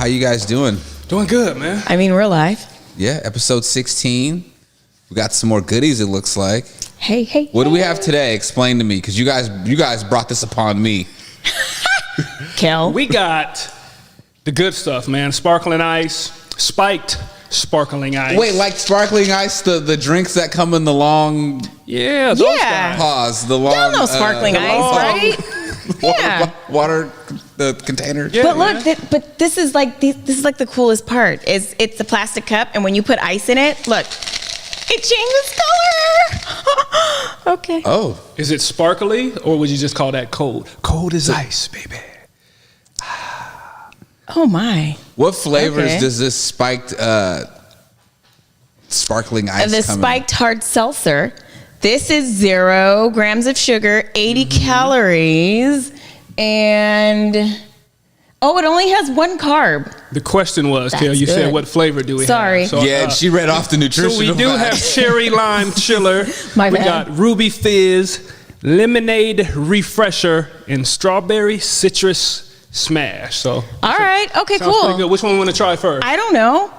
How you guys doing? Doing good, man. I mean, we're live. Yeah, episode 16. We got some more goodies, it looks like. Hey. What do we have today? Explain to me, because you guys brought this upon me. Kel. We got the good stuff, man. Sparkling ice, spiked sparkling ice. Wait, like sparkling ice, the drinks that come in the long... Yeah, those Yeah. guys. Pause. The long... Y'all know sparkling ice, right? Yeah. Water, the container. Yeah. But look, but this is like the coolest part. Is it's the plastic cup, and when you put ice in it, look, it changes color. Okay. Oh. Is it sparkly, or would you just call that cold? Cold as ice, baby. Oh my. What flavors Okay. does this spiked sparkling ice The come spiked hard seltzer. This is 0 grams of sugar, 80 calories, and it only has 1 carb. The question was, That's Kel, you good. said what flavor do we Sorry. have? So, Yeah, she read off the nutritional So we do have facts. cherry lime chiller. My we bad. got ruby fizz, lemonade refresher, and strawberry citrus smash. So All right. Okay, sounds pretty cool. good. Which one we want to try first? I don't know.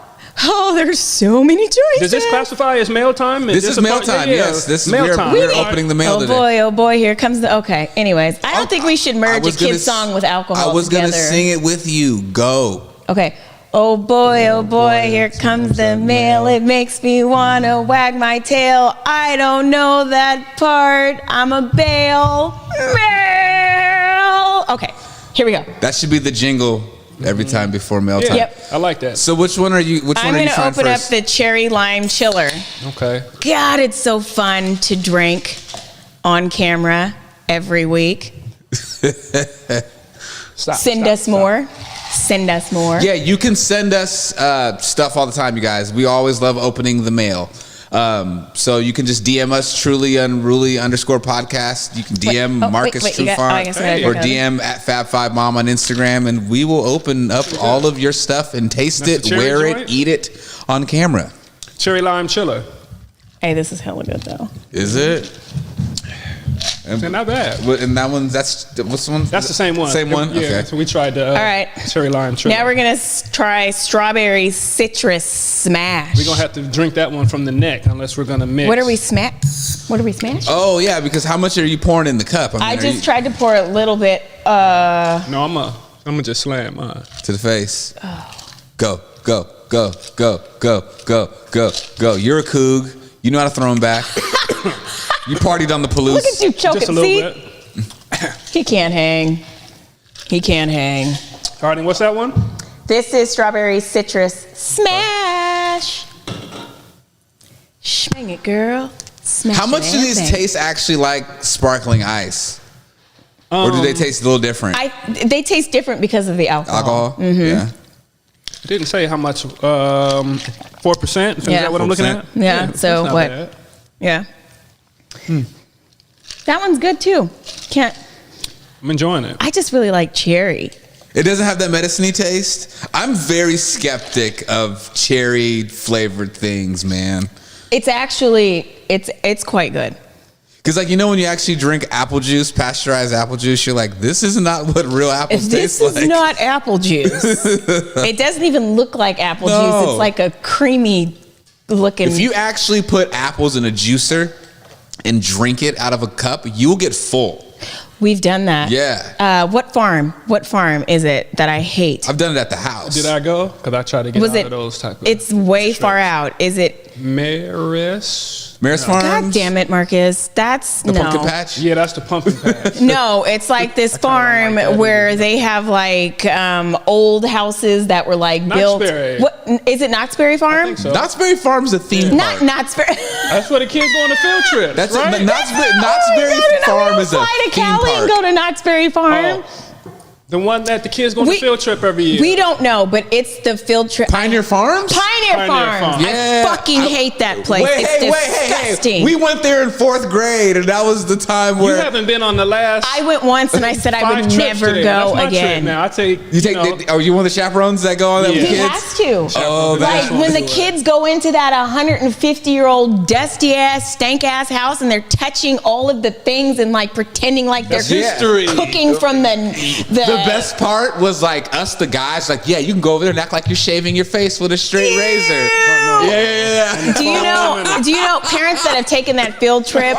Oh, there's so many choices. Does this classify as mail time? This is a mail part- time, yeah, yes. This is mail time. we're opening the mail today. Oh boy, here comes the, okay. Anyways, I don't think we should merge a kid's song with alcohol I was together. gonna sing it with you. Go. Okay. Oh boy, here comes the mail. It makes me wanna wag my tail. I don't know that part. I'm a bail. Mail. Okay, here we go. That should be the jingle every time before mail Yeah, time. Yep. I like that. So which one are you I'm trying gonna open first? up the cherry lime chiller. Okay. God, it's so fun to drink on camera every week. Send us more. Send us more. Yeah, you can send us stuff all the time, you guys. We always love opening the mail. So you can just DM us, truly unruly _podcast. You can DM Marcus wait, you got- Trufant I guess I gotta or go. DM at Fab5Mom on Instagram, and we will open up all of your stuff and taste That's it, a cherry wear joint? it, eat it on camera. Cherry lime chiller. Hey, this is hella good though. Is it? Yeah, not bad. And that one, what's the one? That's the same one. Same one? Yeah. Okay. So we tried the All right. cherry lime chiller. Now we're gonna try strawberry citrus smash. We're gonna have to drink that one from the neck unless we're gonna mix. What are we smash? Oh, yeah, because how much are you pouring in the cup? I are just you- tried to pour a little bit. No, I'm gonna just slam mine. To the face. Go. You're a coog. You know how to throw them back. You partied on the Palouse. Look at you choking. Just a little See, bit. he can't hang. He can't hang. All right, and what's that one? This is strawberry citrus smash. Schmang it, girl. Smash How much do these taste? taste actually like sparkling ice? Or do they taste a little different? They taste different because of the alcohol. Alcohol? Yeah. It didn't say how much. 4%. Is Yeah. that what I'm looking at? Yeah, that's so not what? bad. Yeah. That one's good too. I'm enjoying it. I just really like cherry. It doesn't have that medicine-y taste. I'm very skeptic of cherry flavored things, man. It's actually it's quite good. Because, like, you know, when you actually drink apple juice, pasteurized apple juice, you're like, this is not what real apples This taste like. is not apple juice. It doesn't even look like apple No. juice. It's like a creamy looking. If you actually put apples in a juicer and drink it out of a cup, you'll get full. We've done that. Yeah. What farm is it that I hate? I've done it at the house. Did I go? Because I tried to get Was out it? of those type of. It's way far out. Is it? Maris. Maris Farms? God damn it, Marcus. That's The no. pumpkin patch? Yeah, that's the pumpkin patch. No, it's like this farm like that where either. they have like old houses that were like built. Knoxbury. What is it? Knoxbury Farm? I think so. Knott's Berry Farm's a theme Not park. Knoxbury. That's where the kids go on the field trip. That's right? Knott's Berry Farm is a fly to theme Cali and park. go to Knoxbury Farm. Oh, the one that the kids go on the We- field trip every year. We don't know, but it's the field trip. Pioneer Farms? Pioneer Pioneer Farm. Farm. Yeah. I fucking hate that place. Wait, it's hey, disgusting. We went there in 4th grade, and that was the time You where haven't been on the last. I went once and I said I 5 would trips never today. go That's my again. Trip now I take. you take. know, Are you one of the chaperones that go on that with Yeah. He kids? has to. Oh, Like that's when the kids go into that 150-year-old dusty ass, stank ass house and they're touching all of the things and like pretending like That's they're history. cooking from the best part was like us, the guys, like, yeah, you can go over there and act like you're shaving your face with a straight razor. Yeah. Do you know parents that have taken that field trip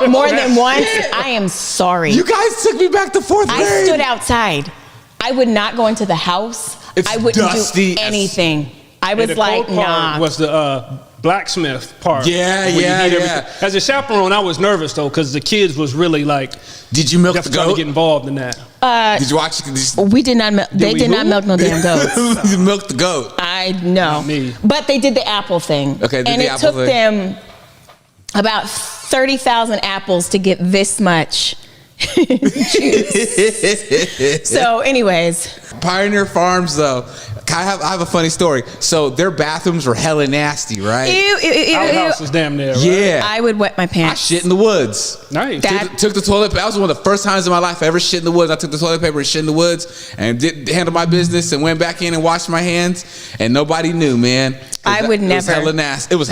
more than once? I am sorry. You guys took me back to fourth grade. I stood outside. I would not go into the house. It's I wouldn't dusty do anything. I was the like, cold part nah. was the blacksmith part. Yeah, where you yeah, heat yeah. everything. As a chaperone, I was nervous though, because the kids was really like, Did you milk the trying to goat? get involved in that. Did you watch? We did not. They did not milk no damn goats. You milked the goat. I know. Not me. But they did the apple thing. Okay, and it took them about 30,000 apples to get this much juice. So, anyways. Pioneer Farms, though, I have a funny story. So their bathrooms were hella nasty, right? Outhouse was damn near, right? Yeah. I would wet my I pants. shit in the woods. Nice. Took the toilet. That was one of the first times in my life I ever shit in the woods. I took the toilet paper and shit in the woods and did handle my business and went back in and washed my hands, and nobody knew, man. I would It was never. hella nasty. It was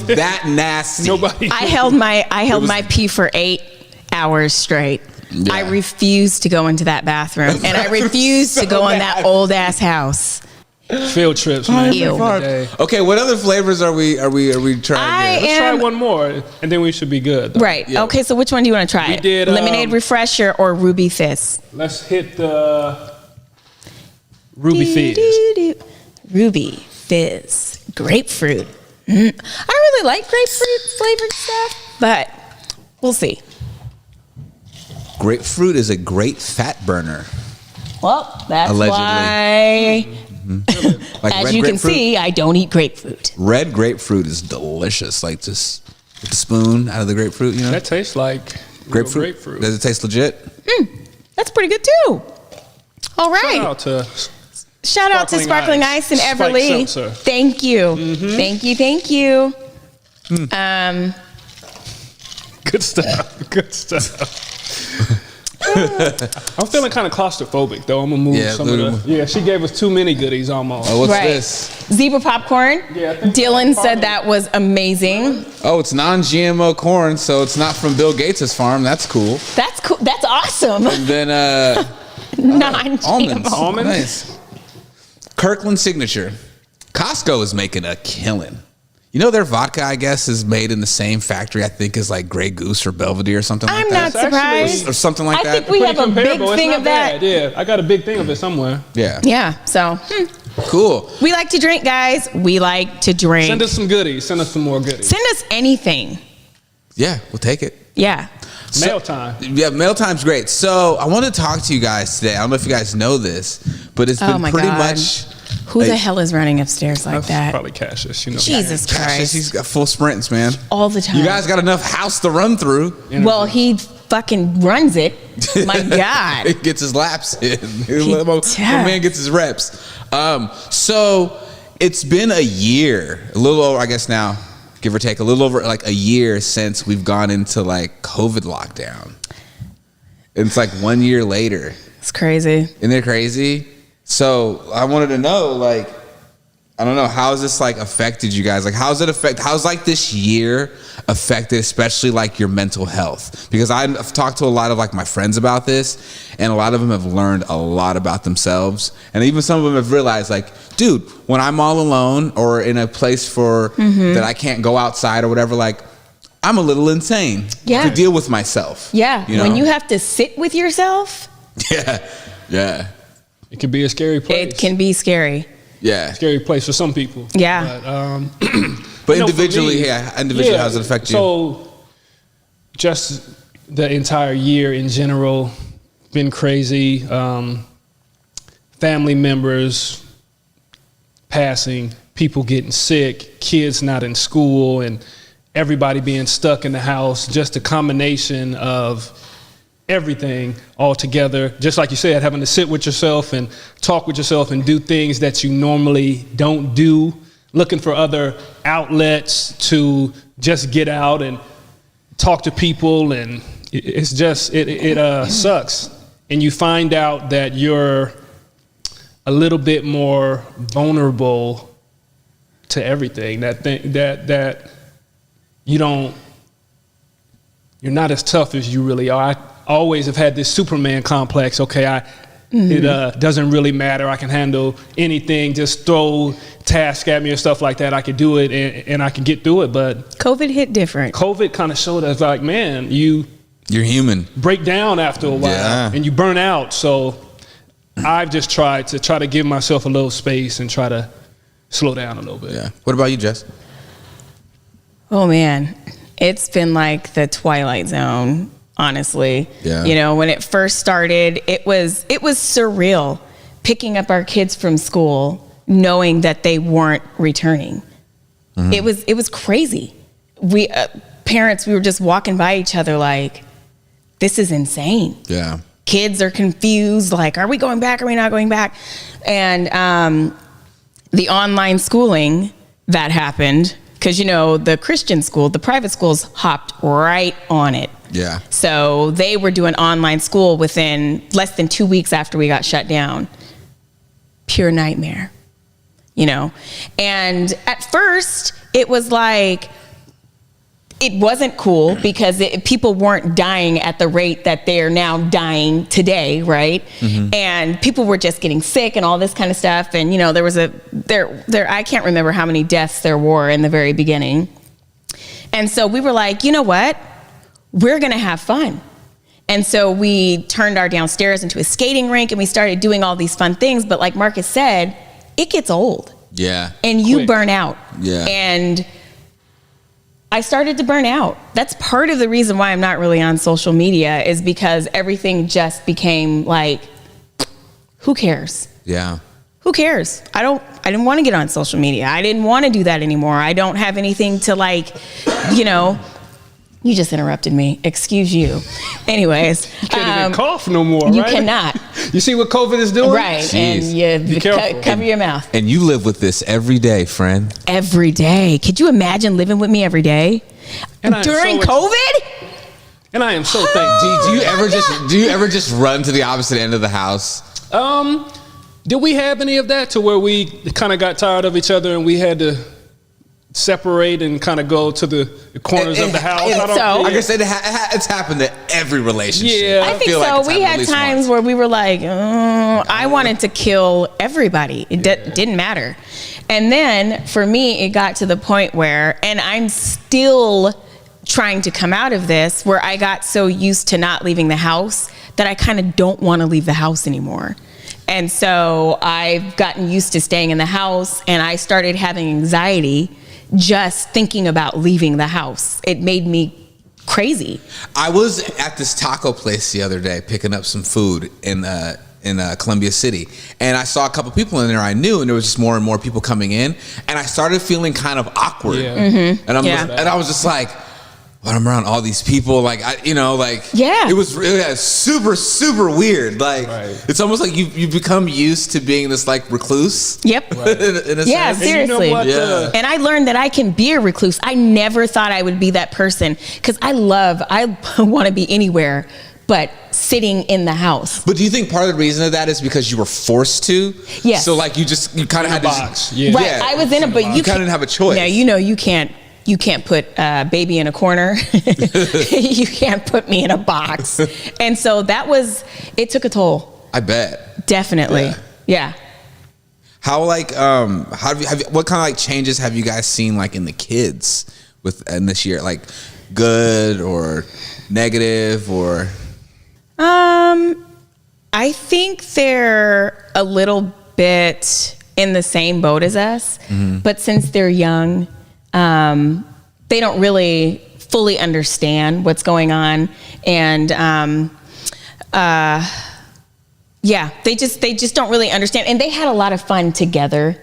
that nasty. Nobody. I held my pee for 8 hours straight. Yeah. I refused to go into that bathroom, and I refused to go in that old ass house. Field trips, man. Ew. Back in the day. Okay, what other flavors are we trying here? Let's try one more, and then we should be good. though. Right. Yeah. Okay. So which one do you want to try? We did, Lemonade Refresher or Ruby Fizz? Let's hit the Ruby Fizz. Doo-doo-doo. Ruby Fizz. Grapefruit. I don't really like grapefruit flavored stuff, but we'll see. Grapefruit is a great fat burner. Well, that's Allegedly. why, Like as red you can grapefruit. see, I don't eat grapefruit. Red grapefruit is delicious. Like just with the spoon out of the grapefruit, you know? That tastes like real grapefruit. Does it taste legit? That's pretty good too. All right. Shout out to Sparkling Ice and Spiked Everly. seltzer. Thank you. Thank you. Good stuff. Good stuff. I'm feeling kind of claustrophobic though. I'm gonna move Yeah, some of the. Yeah, she gave us too many goodies almost. Oh, what's Right. this? Zebra popcorn. Yeah, I think Dylan that's said that was amazing. Oh, it's non-GMO corn, so it's not from Bill Gates' farm. That's cool. That's cool. That's awesome. And then Non-GMO. almonds. Almonds? Nice. Kirkland Signature. Costco is making a killing. You know their vodka, I guess, is made in the same factory, I think, as like Grey Goose or Belvedere or something like I'm that. not surprised. Or something like I that. think we have a big Comparable. It's thing not of that. bad. Yeah, I got a big thing of it somewhere. Yeah. Yeah. So Cool. we like to drink, guys. We like to drink. Send us some goodies. Send us some more goodies. Send us anything. Yeah, we'll take it. Yeah. Mail time. Yeah, mail time's great. So I want to talk to you guys today. I don't know if you guys know this, but it's Oh been my pretty God. much. Who the hell is running upstairs like that? Probably Cassius. You know. Jesus Cassius, Christ. he's got full sprints, man. All the time. You guys got enough house to run through. Well, he fucking runs it. My God. He gets his laps in. My does. man gets his reps. So it's been a year, a little over, I guess now, give or take, a little over like a year since we've gone into like COVID lockdown. It's like 1 year later. It's crazy. Isn't it crazy? So I wanted to know, like, I don't know, how has this like affected you guys? Like, how's like this year affected, especially like your mental health? Because I've talked to a lot of like my friends about this, and a lot of them have learned a lot about themselves, and even some of them have realized, like, dude, when I'm all alone or in a place that I can't go outside or whatever, like, I'm a little insane to deal with myself. Yeah. You know? When you have to sit with yourself, Yeah. It can be a scary place. it can be scary. Yeah. Scary place for some people. Yeah. But, But I know for individually, me, individually, how does it affect you? So, just the entire year in general, been crazy. Family members passing, people getting sick, kids not in school, and everybody being stuck in the house. Just a combination of everything all together. Just like you said, having to sit with yourself and talk with yourself and do things that you normally don't do, looking for other outlets to just get out and talk to people, and it's just, it sucks. And you find out that you're a little bit more vulnerable to everything, that you're not as tough as you really are. I always have had this Superman complex. Okay, It doesn't really matter. I can handle anything. Just throw tasks at me and stuff like that. I can do it and I can get through it. But COVID hit different. COVID kind of showed us like, man, you're human. Break down after a while and you burn out. So I've just tried to give myself a little space and try to slow down a little bit. Yeah. What about you, Jess? Oh man, it's been like the Twilight Zone. Honestly, yeah. When it first started, it was surreal picking up our kids from school, knowing that they weren't returning. Mm-hmm. It was crazy. We parents, we were just walking by each other like, this is insane. Yeah. Kids are confused, like, are we going back? Are we not going back? And the online schooling that happened, because the Christian school, the private schools hopped right on it. Yeah. So they were doing online school within less than 2 weeks after we got shut down. Pure nightmare, And at first, it was like, it wasn't cool because people weren't dying at the rate that they're now dying today, right? Mm-hmm. And people were just getting sick and all this kind of stuff. And there was I can't remember how many deaths there were in the very beginning. And so we were like, you know what? We're gonna have fun. And so we turned our downstairs into a skating rink and we started doing all these fun things. But like Marcus said, it gets old. Yeah. And you burn out. Yeah. And I started to burn out. That's part of the reason why I'm not really on social media, is because everything just became like, who cares? Yeah. Who cares? I didn't want to get on social media. I didn't want to do that anymore. I don't have anything to you just interrupted me. Excuse you. Anyways. You can't even cough no more, right? You cannot. You see what COVID is doing? Right. Jeez. And you cover your mouth. And you live with this every day, friend. Every day. Could you imagine living with me every day? During COVID? And I am so thankful. Do you ever just run to the opposite end of the house? Did we have any of that to where we kind of got tired of each other and we had to separate and kind of go to the corners of the house? Like I said, it's happened to every relationship. Yeah, I think so. We had times where we were like, I wanted to kill everybody. It didn't matter. And then for me, it got to the point where, and I'm still trying to come out of this, where I got so used to not leaving the house that I kind of don't want to leave the house anymore. And so I've gotten used to staying in the house, and I started having anxiety just thinking about leaving the house. It made me crazy. I was at this taco place the other day picking up some food in Columbia City, and I saw a couple people in there I knew, and there was just more and more people coming in, and I started feeling kind of awkward. Yeah. Mm-hmm. And I was just like, when I'm around all these people, it was super, super weird. Like, It's almost like you've become used to being this like recluse. Yep. Right. in a yeah, sense. seriously. And I learned that I can be a recluse. I never thought I would be that person, because I want to be anywhere but sitting in the house. But do you think part of the reason of that is because you were forced to? Yes. So like you kind of had box. to. Right. Yeah. I was in it, but you kind of didn't have a choice. Now you can't put a baby in a corner. You can't put me in a box. And so it took a toll. I bet. Definitely. Yeah. How what kind of like changes have you guys seen like in the kids in this year? Like good or negative or? I think they're a little bit in the same boat as us, but since they're young, they don't really fully understand what's going on, and they just don't really understand. And they had a lot of fun together,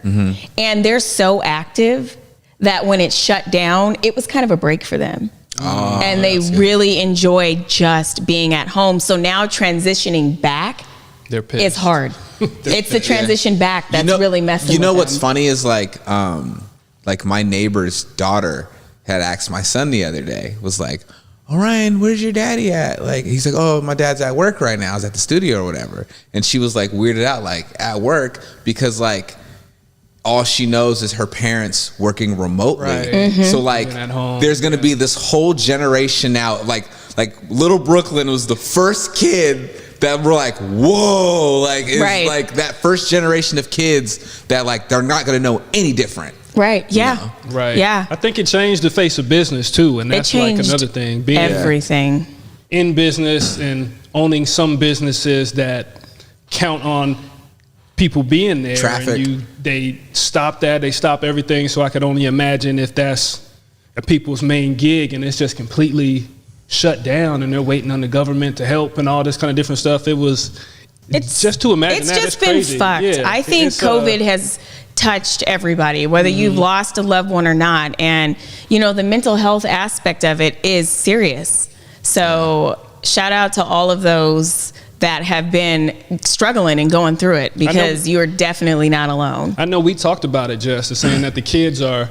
and they're so active that when it shut down, it was kind of a break for them. Oh, and they really enjoyed just being at home. So now transitioning back is hard. It's the transition back that's really messing with them. You know what's funny is like my neighbor's daughter had asked my son the other day, was like, "Oh, Ryan, where's your daddy at?" Like, he's like, "Oh, my dad's at work right now. He's at the studio or whatever." And she was like weirded out, like at work, because like all she knows is her parents working remotely. Right. So like there's gonna be this whole generation now, like little Brooklyn was the first kid that we're like, whoa, like it's Right. like that first generation of kids that like they're not going to know any different. Right. Yeah. know? Right. Yeah. I think it changed the face of business too, and that's like changed another thing. Being everything. in business and owning some businesses that count on people being there. Traffic. And they stop that. They stop everything. So I could only imagine if that's a people's main gig and it's just completely shut down and they're waiting on the government to help and all this kind of different stuff. It's just to imagine It's that. just It's been crazy. fucked. Yeah, I think it's, COVID has touched everybody, whether you've lost a loved one or not. And, you know, the mental health aspect of it is serious. So shout out to all of those that have been struggling and going through it, because you're definitely not alone. I know we talked about it, just saying that the kids are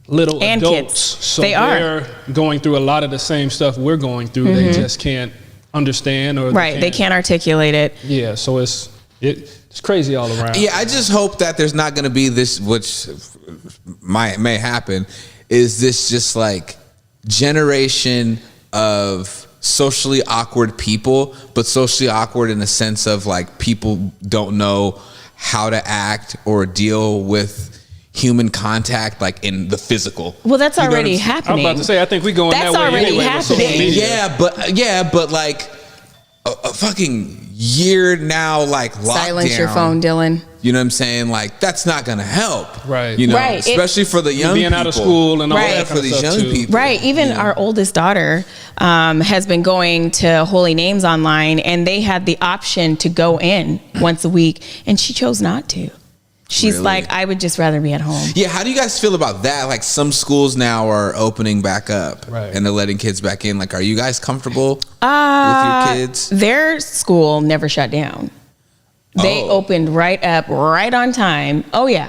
little And adults. kids. So They are. they're going through a lot of the same stuff we're going through. They just can't understand or Right. They can't articulate it. Yeah, so it's crazy all around. Yeah, I just hope that there's not going to be this, which may happen, is this just like generation of socially awkward people, but socially awkward in the sense of like people don't know how to act or deal with human contact, like in the physical. Well, that's You know what already I'm saying? I'm happening. about to say, I think we're going That's that way already anyway with social happening. media. Yeah, but like a fucking year now, like lockdown. Silence your phone, Dylan. You know what I'm saying? Like that's not gonna help. Right. You know, Right. especially for the young Being people. out of school and all Right. that For kind of these stuff young too. people. Right. Even our oldest daughter has been going to Holy Names online, and they had the option to go in once a week, and she chose not to. She's Really? like, I would just rather be at home. Yeah, how do you guys feel about that? Like some schools now are opening back up, Right. and they're letting kids back in. Like, are you guys comfortable with your kids? Their school never shut down. They Oh. opened right up, right on time. Oh yeah,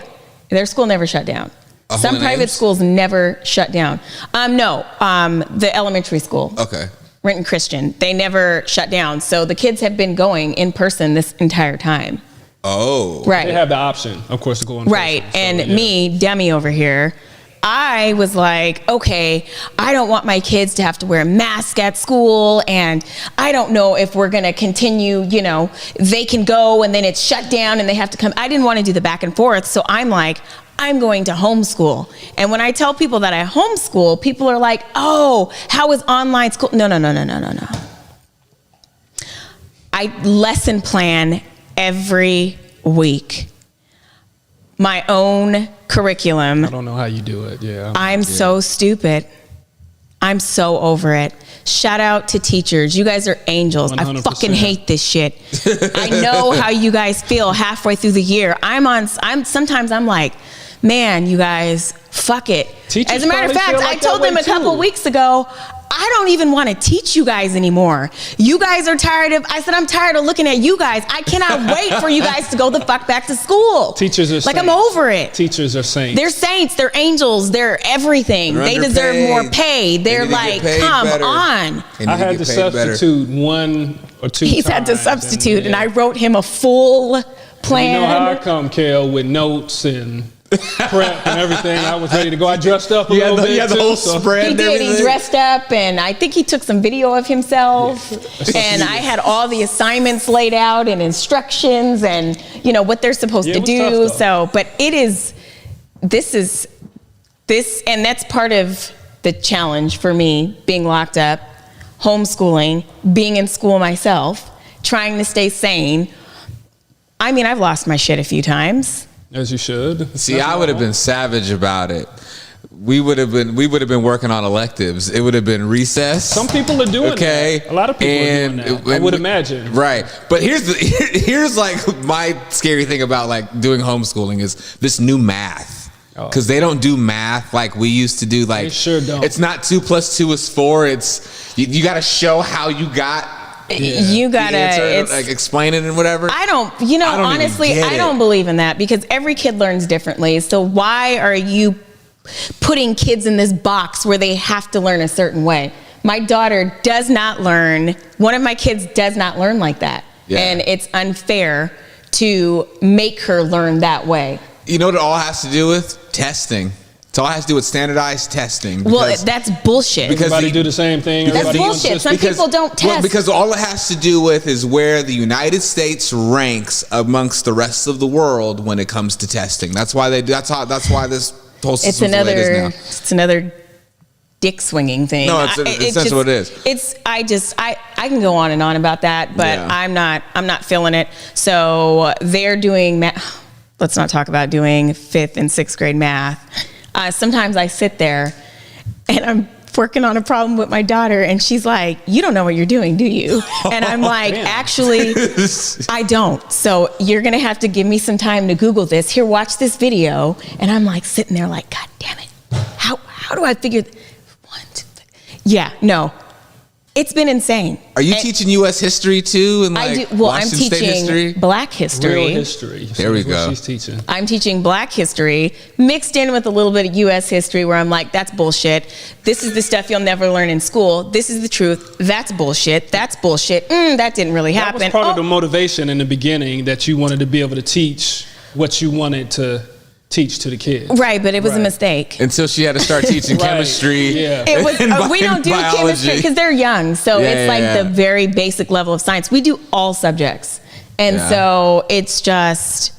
their school never shut down. Some Holy private Names? schools never shut down. No, the elementary school. Okay. Renton Christian, they never shut down. So the kids have been going in person this entire time. Oh. Right. They have the option, of course, to go in Right. person, so, And yeah. me, Demi over here, I was like, okay, I don't want my kids to have to wear a mask at school. And I don't know if we're going to continue, you know, they can go and then it's shut down and they have to come. I didn't want to do the back and forth. So I'm like, I'm going to homeschool. And when I tell people that I homeschool, people are like, oh, how is online school? No. I lesson plan every week. My own curriculum. I don't know how you do it. Yeah. I'm so stupid. I'm so over it. Shout out to teachers. You guys are angels. I 100%. fucking hate this shit. I know how you guys feel halfway through the year. Sometimes I'm like, man, you guys, fuck it. Teachers As a matter of probably fact, feel I like told that them way a couple too. weeks ago, I don't even want to teach you guys anymore. You guys are tired of, I said, I'm tired of looking at you guys. I cannot wait for you guys to go the fuck back to school. Teachers are like, I'm saints. over it. Teachers are saints. They're saints, they're angels, they're everything. They're They deserve underpaid. more pay. They They're need to get like, paid come better. on. They need I had get to paid better. substitute 1 or 2 He's had to times, substitute, and yeah. I wrote him a full You know how I plan. come, Kel, with notes and prep and everything. I was ready to go. I dressed up a You had little the- bit you had the too, whole so- spread. He and did. He everything. dressed up, and I think he took some video of himself. And I had all the assignments laid out and instructions, and you know what they're supposed Yeah, to it was do. tough, though. So, but this, and that's part of the challenge for me: being locked up, homeschooling, being in school myself, trying to stay sane. I mean, I've lost my shit a few times. As you should. See, I would have been savage about it. We would have been working on electives. It would have been recess. Some people are doing Okay. that. A lot of people are doing that. I would imagine. Right. But here's like my scary thing about like doing homeschooling is this new math. Because they don't do math like we used to do. Like They sure don't. It's not 2 + 2 is 4. It's you got to show how you got You the gotta, answer, it's, like explain it and whatever. I don't even honestly, get I it. don't believe in that, because every kid learns differently. So why are you putting kids in this box where they have to learn a certain way? My daughter does not learn, one of my kids does not learn like that. Yeah. And it's unfair to make her learn that way. You know what it all has to do with? Testing. It's all has to do with standardized testing. Well, that's bullshit. Because Everybody do the same thing. That's Everybody bullshit. Some people don't test. Well, because all it has to do with is where the United States ranks amongst the rest of the world when it comes to testing. That's why that's why this whole system is the way it is now. It's another dick swinging thing. No, it's essentially what it is. I can go on and on about that, but Yeah. I'm not feeling it. So they're doing let's not talk about doing 5th and 6th grade math. Sometimes I sit there and I'm working on a problem with my daughter and she's like, you don't know what you're doing, do you? And I'm like, actually, I don't. So you're going to have to give me some time to Google this. Here, watch this video. And I'm like sitting there like, God damn it. How do I figure? 1, 2, 3. Yeah, no. It's been insane. Are you teaching U.S. history too? And I like do. Well, Washington I'm State teaching history? Black history. Real history. There we go. She's teaching. I'm teaching Black history mixed in with a little bit of U.S. history where I'm like, that's bullshit. This is the stuff you'll never learn in school. This is the truth. That's bullshit. That's bullshit. That didn't really happen. That was part of the motivation in the beginning, that you wanted to be able to teach what you wanted to teach to the kids. Right, but it was a mistake. Until she had to start teaching Right. chemistry. Yeah. It was, and we don't do biology. chemistry because they're young. So Yeah, it's like yeah. the very basic level of science. We do all subjects. And Yeah. so it's just,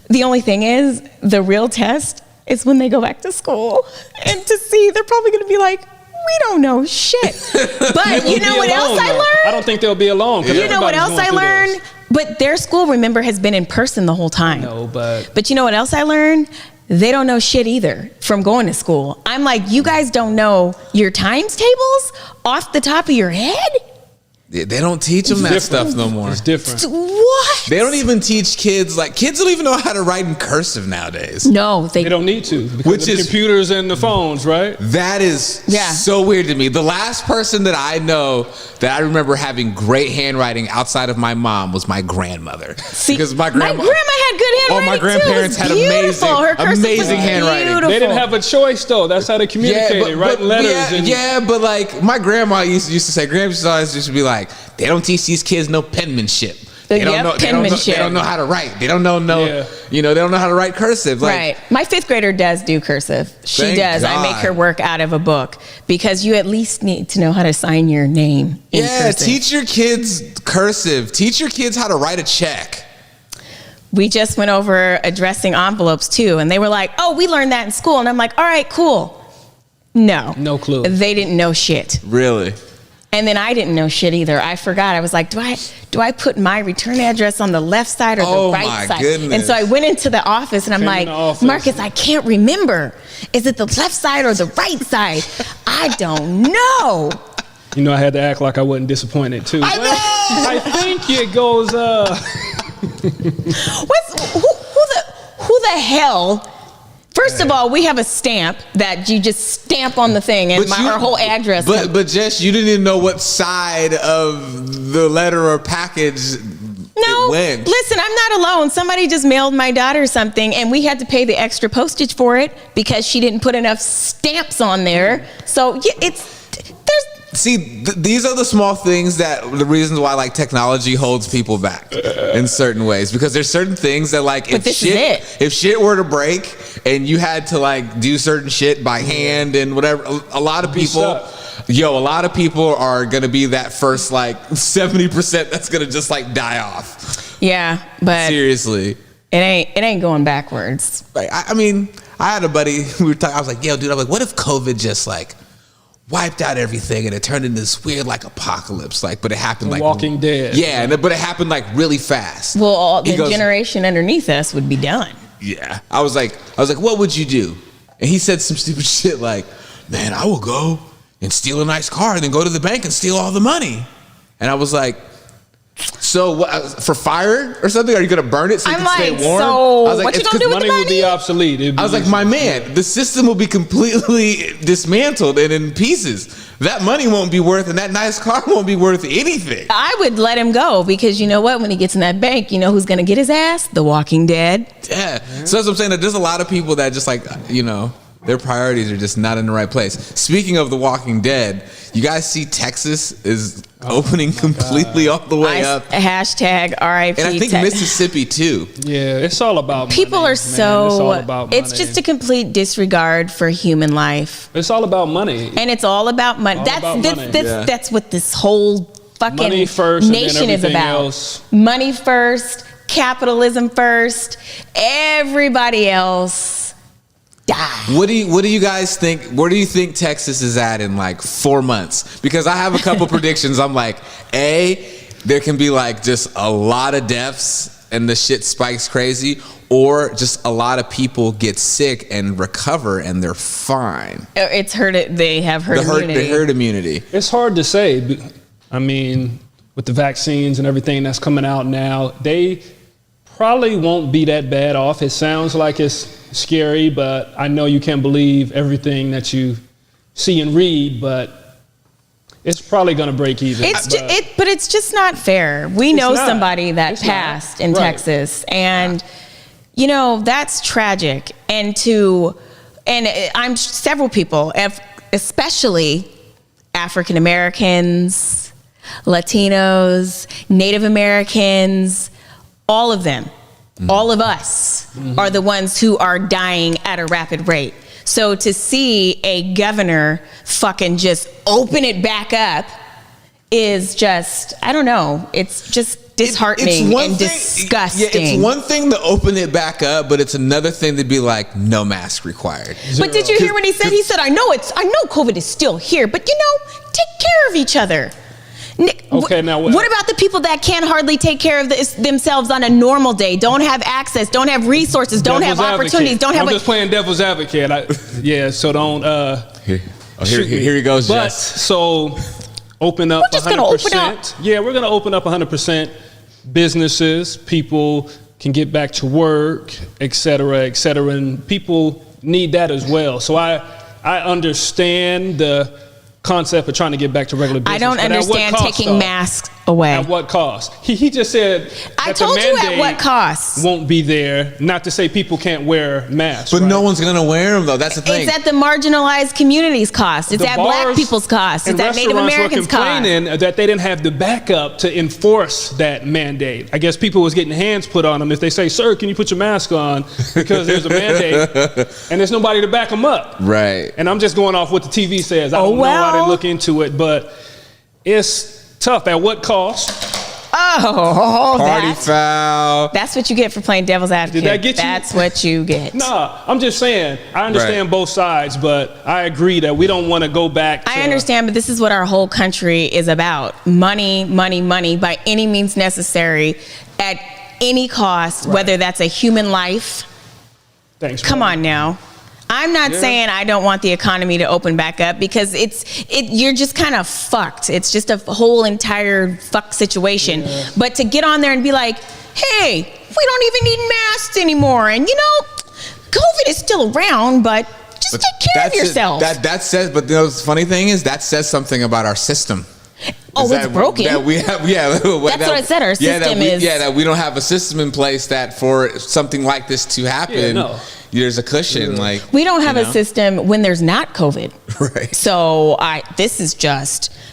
the only thing is, the real test is when they go back to school. And to see, they're probably going to be like, we don't know shit. But you know what else I learned? I don't think they'll be alone. You know what else I learned? But their school, remember, has been in person the whole time. No, but But you know what else I learned? They don't know shit either from going to school. I'm like, you guys don't know your times tables off the top of your head? They don't teach them that stuff no more. It's different. What? They don't even teach kids, like, kids don't even know how to write in cursive nowadays. No, They don't need to because Which of the is- computers and the phones, right? That is Yeah. so weird to me. The last person that I know that I remember having great handwriting outside of my mom was my grandmother. See, because my grandma had good handwriting. my grandparents too. had It was beautiful. Her cursive was amazing handwriting. beautiful. They didn't have a choice though. That's how they communicated, writing letters. but like my grandma used to say, grandma always used to be like, they don't teach these kids no penmanship. They don't know. penmanship. They don't know how to write. They don't know. Yeah. They don't know how to write cursive. Like, Right. My 5th grader does do cursive. She Thank does. I make God. her work out of a book because you at least need to know how to sign your name in Yeah, cursive. teach your kids cursive. Teach your kids how to write a check. We just went over addressing envelopes too, and they were like, "Oh, we learned that in school." And I'm like, "All right, cool." No. No clue. They didn't know shit. Really? And then I didn't know shit either. I forgot. I was like, do I put my return address on the left side or Oh, the right my side? goodness. And so I went into the office and I'm Came like, in the office. Marcus, I can't remember. Is it the left side or the right side? I don't know. You know, I had to act like I wasn't disappointed too. I know! I think it goes. Who the hell? First of all, we have a stamp that you just stamp on the thing and our whole address. But Jess, you didn't even know what side of the letter or package No, it went. listen, I'm not alone. Somebody just mailed my daughter something and we had to pay the extra postage for it because she didn't put enough stamps on there. So yeah, See, these are the small things that the reasons why like technology holds people back in certain ways, because there's certain things that like if shit were to break and you had to like do certain shit by hand and whatever, a lot of people are gonna be that first like 70% that's gonna just like die off. Yeah, but seriously, it ain't going backwards. Like I mean, I had a buddy, we were talking, I was like, yo, dude, I'm like, what if COVID just like wiped out everything and it turned into this weird like apocalypse, like, but it happened like Walking Dead. Yeah, but it happened like really fast. Well, all the generation underneath us would be done. Yeah, I was like, what would you do? And he said some stupid shit like, man, I will go and steal a nice car and then go to the bank and steal all the money. And I was like, so what, for fire or something? Are you gonna burn it so you can stay warm? So I was like, what you gonna do with the Money would be obsolete. I was like, my man, the system will be completely dismantled and in pieces. That money won't be worth, and that nice car won't be worth anything. I would let him go because you know what? When he gets in that bank, you know who's gonna get his ass? The Walking Dead. Yeah. So that's what I'm saying. That there's a lot of people that just like, their priorities are just not in the right place. Speaking of The Walking Dead, you guys see Texas is opening completely all the way up. Hashtag RIP. And I think Mississippi too. Yeah, it's all about people money, are man. so. It's all about money. It's just a complete disregard for human life. It's all about money. And it's all about money. All That's about money. that's what this whole fucking Money first, and then nation is everything about. else. Money first, capitalism first, everybody else die. What do you guys think? Where do you think Texas is at in like 4 months? Because I have a couple predictions. I'm like, there can be like just a lot of deaths and the shit spikes crazy, or just a lot of people get sick and recover and they're fine. It's herd. They have herd immunity. The herd immunity. It's hard to say. I mean, with the vaccines and everything that's coming out now, they probably won't be that bad off. It sounds like it's scary, but I know you can't believe everything that you see and read, but it's probably going to break even. But it's just not fair. We know somebody that passed in Texas, and you know that's tragic. And I'm several people, especially African Americans, Latinos, Native Americans, all of them, all of us are the ones who are dying at a rapid rate. So to see a governor fucking just open it back up is just, I don't know, it's just disheartening and disgusting. Yeah, it's one thing to open it back up, but it's another thing to be like, no mask required. But did you hear what he said? He said, I know COVID is still here, but you know, take care of each other. Okay, now what about the people that can't hardly take care of themselves on a normal day? Don't have access, don't have resources, don't have opportunities, don't have. I'm just playing devil's advocate. So don't. Here he goes. But Jess. so open up. We're just 100%. gonna open up. Yeah, we're gonna open up 100%. Businesses, people can get back to work, et cetera, and people need that as well. So I understand the concept of trying to get back to regular business. I don't understand taking masks away. At what cost? He just said I that told the you at mandate what cost. won't be there. Not to say people can't wear masks. But right? no one's gonna wear them though. That's the thing. It's at the marginalized community's cost. It's The at black bars people's cost. It's and at Native restaurants Americans' were cost. complaining that they didn't have the backup to enforce that mandate. I guess people was getting hands put on them if they say, "Sir, can you put your mask on?" Because there's a mandate and there's nobody to back them up. Right. And I'm just going off what the TV says. I don't know. I didn't look into it, but it's tough. At what cost? Oh, Party foul. That's what you get for playing devil's advocate. Did that get you? That's what you get. Nah, I'm just saying, I understand both sides, but I agree that we don't want to go back to... I understand, but this is what our whole country is about. Money, money, money, by any means necessary, at any cost, whether that's a human life. Thanks. Come on now. I'm not saying I don't want the economy to open back up, because you're just kind of fucked. It's just a whole entire fuck situation. Yeah. But to get on there and be like, hey, we don't even need masks anymore. And you know, COVID is still around, but just take care of yourself. That says, but the funny thing is that says something about our system. Oh, it's broken. That we have, that's what I said. Our system is. Yeah, that we don't have a system in place that for something like this to happen, there's a cushion. Like we don't have a system when there's not COVID. Right. So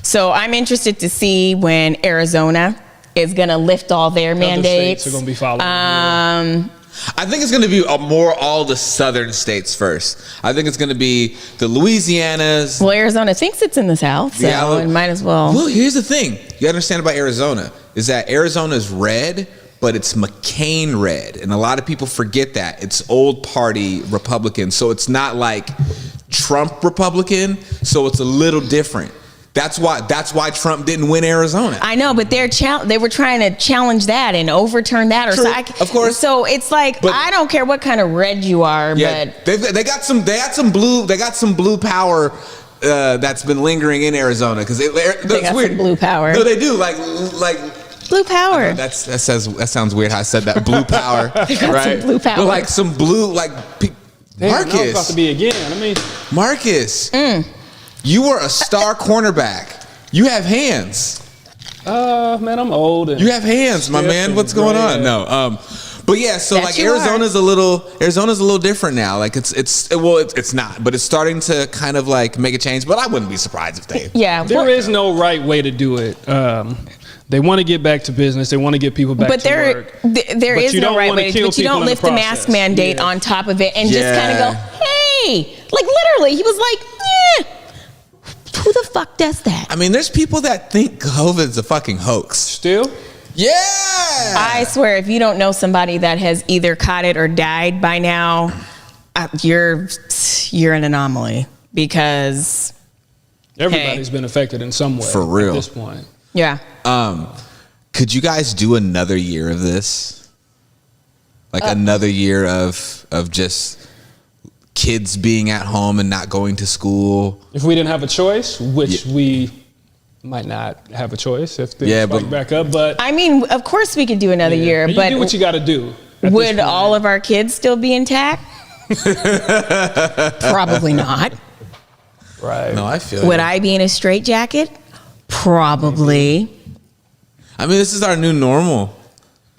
So I'm interested to see when Arizona is going to lift all their mandates. States are going to be following. I think it's going to be more all the southern states first. I think it's going to be the Louisianas. Well, Arizona thinks it's in the South, so it might as well. Well, here's the thing. You understand about Arizona is that Arizona's red, but it's McCain red. And a lot of people forget that. It's old party Republican. So it's not like Trump Republican. So it's a little different. That's why Trump didn't win Arizona. I know, but they were trying to challenge that and overturn that. Of course. So it's like, I don't care what kind of red you are, but they got some blue power that's been lingering in Arizona because they got weird. Some blue power. No, they do like blue power. That sounds weird how I said that. Blue power, right? Some blue power. But like some blue Marcus. Damn, about to be again. I mean, Marcus. You were a star cornerback. You have hands. Man, I'm old. And you have hands, my man. What's going on? No. But yeah, so That like you Arizona's a little different now. Like it's not, but it's starting to kind of like make a change. But I wouldn't be surprised if they. Yeah, There is no right way to do it. They want to get back to business. They want to get people back to work. There is no right way to do it. But you don't lift the mask mandate on top of it and just kind of go, hey, like literally, he was like, who the fuck does that? I mean, there's people that think COVID's a fucking hoax. Still? Yeah. I swear, if you don't know somebody that has either caught it or died by now, you're an anomaly because Everybody's been affected in some way. For real. At this point. yeah. Could you guys do another year of this? Like another year of just kids being at home and not going to school? If we didn't have a choice, which we might not have a choice if things spike back up, but I mean, of course we could do another year, you but do what you got to do. Would all of our kids still be intact? Probably not. Right. No, I feel Would I be in a straitjacket? Probably. I mean, this is our new normal.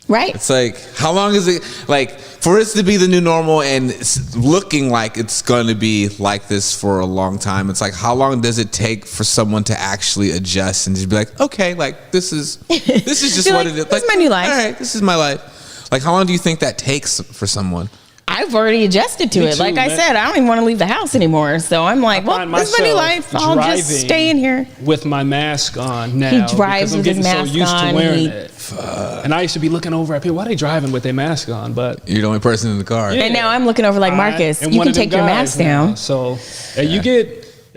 Right. It's like, how long is it, like, for it to be the new normal and it's looking like it's going to be like this for a long time, it's like, how long does it take for someone to actually adjust and just be like, okay, like, this is just what it is. This is my new life. All right, this is my life. Like, how long do you think that takes for someone? I've already adjusted to Me it. too, Like I man. said, I don't even want to leave the house anymore. So I'm like, well, this is my new life. I'll just stay in here. With my mask on now. He drives with his mask so used on. to wearing it. And I used to be looking over at people, why are they driving with their mask on? But You're the only person in the car. Yeah. And now I'm looking over like, Marcus, and you one can of them take your guys mask down. now. So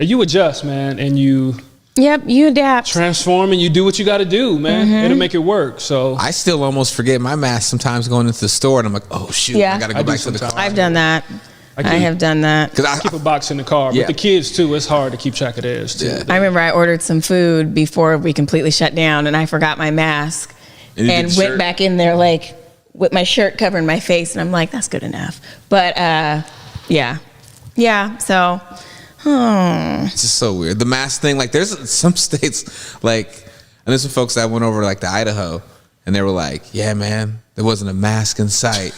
you adjust, man, and you Yep, you adapt. transform and you do what you got to do, man. It'll make it work. So I still almost forget my mask sometimes going into the store and I'm like, oh shoot, Yeah. I got to go I do back to the car. sometimes. I've done that. I have done that. Because keep a box in the car. Yeah. But the kids too, it's hard to keep track of theirs too. Yeah. I remember I ordered some food before we completely shut down and I forgot my mask And you and did went shirt? back in there like with my shirt covering my face and I'm like, that's good enough. But yeah. So It's just so weird. The mask thing, like there's some states, like, and there's some folks that went over like to Idaho and they were like, yeah, man, there wasn't a mask in sight.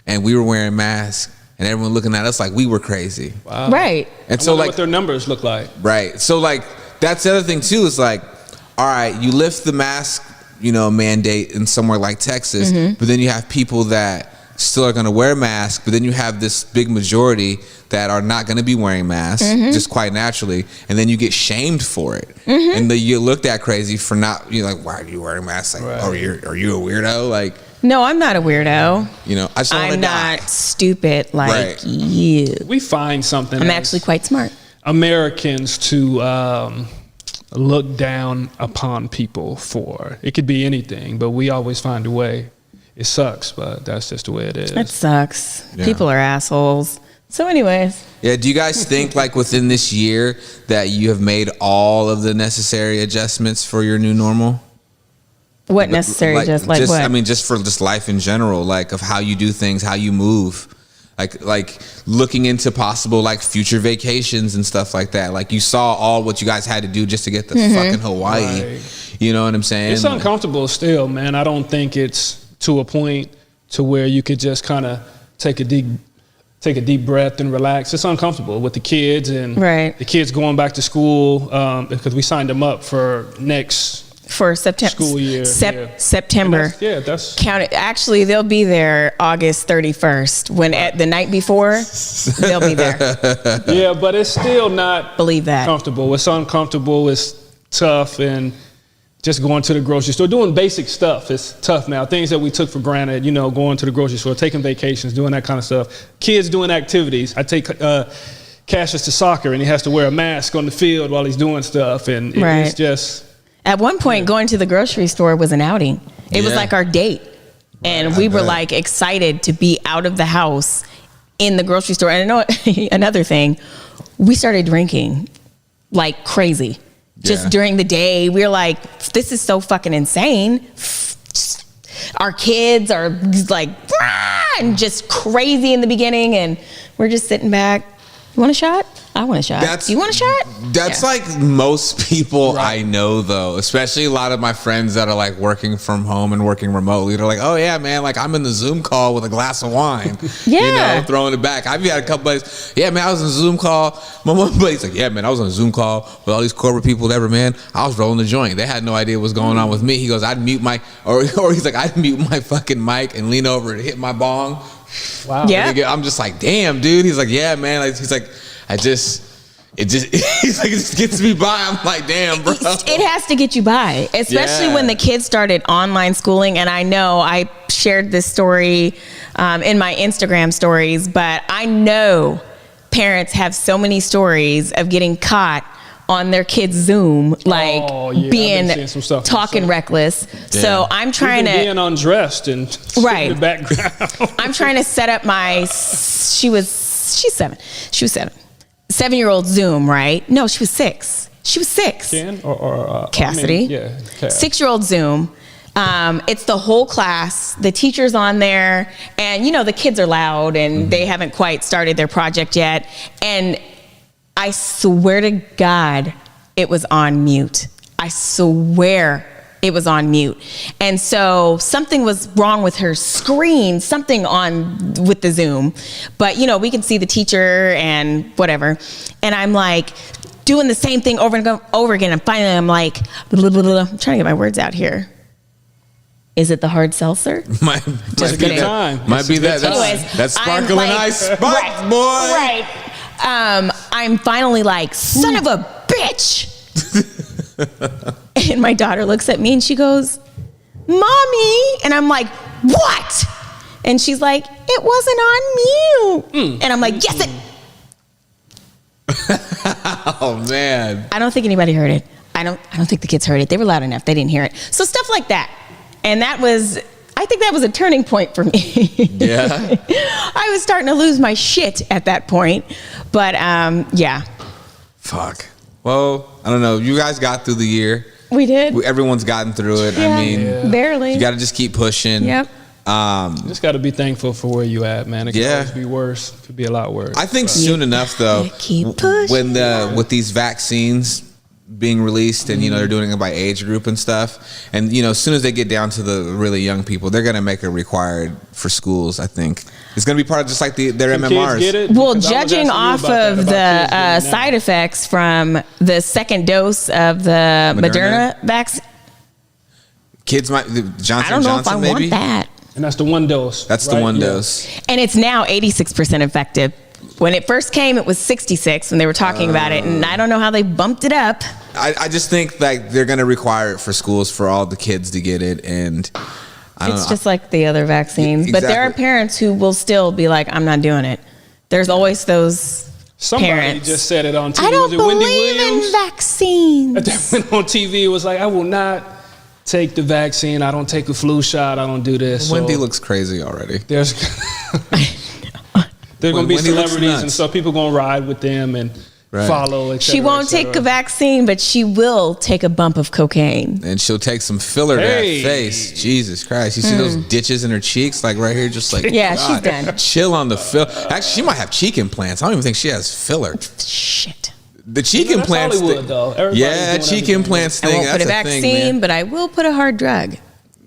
And we were wearing masks and everyone looking at us like we were crazy. Wow. right. And I so wonder like, what their numbers look like. right. So like, that's the other thing too, is like, all right, you lift the mask, mandate in somewhere like Texas, but then you have people that still are going to wear masks, but then you have this big majority that are not going to be wearing masks just quite naturally, and then you get shamed for it, and then you looked at crazy for not. You're like, why are you wearing masks? Like, Right. are you a weirdo? Like, No, I'm not a weirdo. I just don't want to I'm die. not stupid like Right. you. you. We find something. I'm as actually quite smart. Americans to look down upon people for. It could be anything, but we always find a way. It sucks, but that's just the way it is. It sucks. Yeah. People are assholes. So anyways, Yeah. Do you guys think like within this year that you have made all of the necessary adjustments for your new normal? what necessary just what? I mean, just for just life in general, like of how you do things, how you move, like looking into possible like future vacations and stuff like that. Like you saw all what you guys had to do just to get to fucking Hawaii. Right. You know what I'm saying? It's uncomfortable still, man. I don't think it's to a point to where you could just kind of take a deep breath and relax. It's uncomfortable with the kids and Right. the kids going back to school because we signed them up for next For September. School year, yeah. September. That's Count it. Actually, they'll be there August 31st. When at the night before, they'll be there. yeah, but it's still not Believe that. comfortable. It's uncomfortable. It's tough, and just going to the grocery store, doing basic stuff. It's tough now. Things that we took for granted, going to the grocery store, taking vacations, doing that kind of stuff. Kids doing activities. I take Cassius to soccer, and he has to wear a mask on the field while he's doing stuff, and Right. it's just. At one point, going to the grocery store was an outing. It was Yeah. like our date. And we were like excited to be out of the house in the grocery store. And I know another thing, we started drinking like crazy. Just Yeah. during the day, we were like, this is so fucking insane. Our kids are like, "Ah," and just crazy in the beginning. And we're just sitting back, You want a shot? I want a shot. You want a shot? That's Yeah. like most people Right. I know, though, especially a lot of my friends that are like working from home and working remotely. They're like, oh yeah, man, like I'm in the Zoom call with a glass of wine, you Yeah. know, throwing it back. I've had a couple buddies, yeah, man, I was in a Zoom call. My one buddy's like, yeah, man, I was on a Zoom call with all these corporate people, whatever, man. I was rolling the joint. They had no idea what's going on with me. He goes, I'd mute my, or he's like, I'd mute my fucking mic and lean over and hit my bong. Wow. Yeah. I'm just like, damn, dude. He's like, yeah, man. Like, he's like, he's like, it just gets me by. I'm like, damn, bro. It has to get you by, especially Yeah. when the kids started online schooling. And I know I shared this story in my Instagram stories, but I know parents have so many stories of getting caught on their kids' Zoom, like Oh, yeah, I've been being seeing some stuff. talking reckless. So I'm trying Even to. being undressed and Right. in the background. I'm trying to set up my. She's 7. She was 7. 7-year-old Zoom, right? No, she was 6. She was 6. Ken or Cassidy. yeah. Cass. 6-year-old Zoom. It's the whole class. The teacher's on there, and you know the kids are loud, and they haven't quite started their project yet. And I swear to God, it was on mute. I swear it was on mute. And so something was wrong with her screen, something on with the Zoom. But you know, we can see the teacher and whatever. And I'm like doing the same thing over and over again. And finally I'm like, blah, blah, blah. I'm trying to get my words out here. Is it the hard seltzer? might Just be kidding. that. Might It's be a that. good time. Anyways, That's I'm sparkling like- ice spikes, right, boy. Right. I'm finally like, son of a bitch. And my daughter looks at me and she goes, Mommy. And I'm like, what? And she's like, it wasn't on mute. And I'm like, yes, it. Oh man. I don't think anybody heard it. I don't think the kids heard it. They were loud enough. They didn't hear it. So stuff like that. And I think that was a turning point for me. Yeah. I was starting to lose my shit at that point. But yeah, Fuck. Well, I don't know. You guys got through the year. we did. Everyone's gotten through it. Yeah, I mean, barely. you got to just keep pushing. Yep. Just got to be thankful for where you at, man. It could Yeah. always be worse. It could be a lot worse. I think soon enough, though, keep pushing. when with these vaccines being released and, you know, they're doing it by age group and stuff. And, you know, as soon as they get down to the really young people, they're going to make it required for schools, I think. It's going to be part of just like their Can MMRs. kids get it? Well, Because I was judging asking you off about that, of about the kids getting it now. side effects from the second dose of the Moderna vaccine, Kids might, Johnson I don't know Johnson, if I maybe? want that. And that's the one dose. That's the right? one Yeah. dose. And it's now 86% effective. When it first came, it was 66 when they were talking about it, and I don't know how they bumped it up. I just think like they're going to require it for schools for all the kids to get it. And I don't It's know. just like the other vaccines, Yeah, but there are exactly. parents who will still be like, "I'm not doing it." There's always those Somebody parents. just said it on TV. I don't Was it Wendy believe Williams? in vaccines. That went on TV. It was like, I will not take the vaccine. I don't take a flu shot. I don't do this. Wendy So looks crazy already. there's there's going to be Wendy looks celebrities, nuts. and so people going to ride with them and Right. follow. Et She cetera, won't et cetera. take a vaccine, but she will take a bump of cocaine. And she'll take some filler to Hey. that face. Jesus Christ. You see those ditches in her cheeks? Like right here, just like, Yeah, she's done. Chill on the filler. Actually, she might have cheek implants. I don't even think she has filler. Shit. The cheek That's implants. Hollywood, though. Everybody's Yeah, doing cheek everything. implants I thing. won't That's put a a vaccine, thing, man. but I will put a hard drug.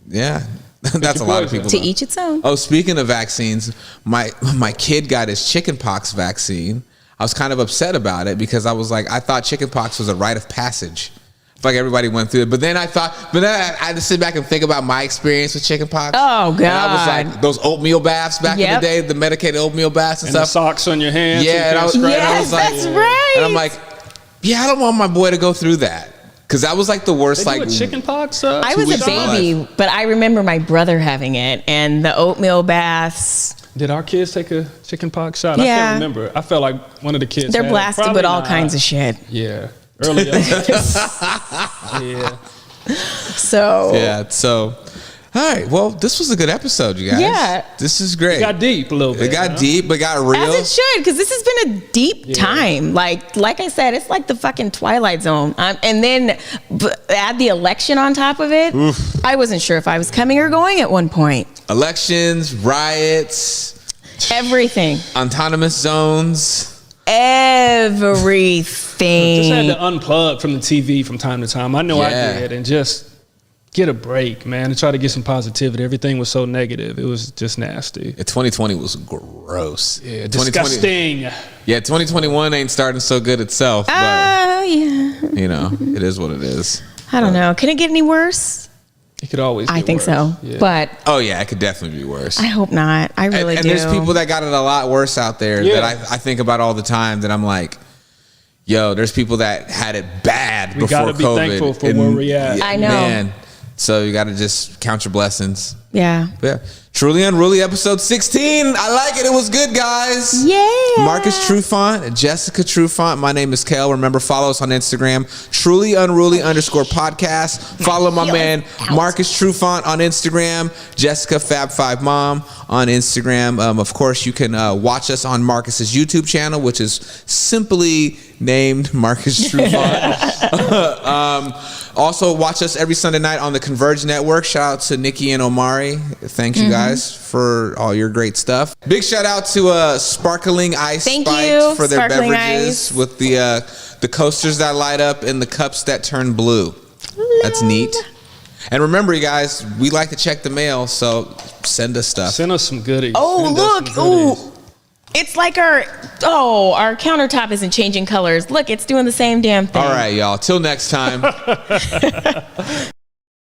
Yeah. That's a lot of people. To though. each its own. Oh, speaking of vaccines, my kid got his chickenpox vaccine. I was kind of upset about it because I was like, I thought chickenpox was a rite of passage. I feel like everybody went through it. But then I had to sit back and think about my experience with chickenpox. Oh, And I was God. like, those oatmeal baths back in the Yep. day, the medicated oatmeal baths and, And the stuff. socks on your hands. Yeah, and I was, and I Yes, was like, that's right. And I'm like, yeah, I don't want my boy to go through that. Because that was like the worst, They do like, a chicken pox. I was weeks a of baby, but I remember my brother having it and the oatmeal baths. Did our kids take a chicken pox shot? I Yeah. can't remember. I felt like one of the kids. They're had it. blasted Probably with all not. kinds of shit. Yeah, early on. Yeah. So yeah, so, all right. Well, this was a good episode, you guys. Yeah. This is great. It got deep a little bit. It got huh? deep, but got real. as it should, because this has been a deep time. Like I said, it's like the fucking Twilight Zone. And then add the election on top of it. I wasn't sure if I was coming or going at one point. Elections, riots, Everything. autonomous zones. everything. Just had to unplug from the TV from time to time. I know I Yeah. did, and just get a break, man, and try to get some positivity. Everything was so negative. It was just nasty. 2020 was gross. Yeah, 2020 disgusting. Yeah, 2021 ain't starting so good itself, but Yeah. you know, it is what it is. I don't know. Can it get any worse? It could always I get think worse. so. Yeah. But Oh yeah, it could definitely be worse. I hope not. I really and do. there's people that got it a lot worse out there Yeah. that I think about all the time. That I'm like, yo, there's people that had it bad We before gotta be COVID. thankful for where we at. I know. man. So you got to just count your blessings. Yeah. Yeah, Truly Unruly episode 16. I like it. It was good, guys. Yeah. Marcus Trufant, Jessica Trufant. My name is Kale. Remember, follow us on Instagram, Truly Unruly _podcast. Follow my man Marcus Trufant on Instagram, Jessica Fab5 Mom on Instagram. Of course, you can watch us on Marcus's YouTube channel, which is simply named Marcus Trufant. Also, watch us every Sunday night on the Converge Network. Shout out to Nikki and Omari. Thanks, you guys, for all your great stuff. Big shout out to Sparkling Ice Thank Spiked you, for their Sparkling beverages Ice. with the coasters that light up and the cups that turn blue. That's neat. And remember, you guys, we like to check the mail, so send us stuff. Send us some goodies. Oh, Send us look. some goodies. Ooh. It's like our countertop isn't changing colors. Look, it's doing the same damn thing. All right, y'all. Till next time.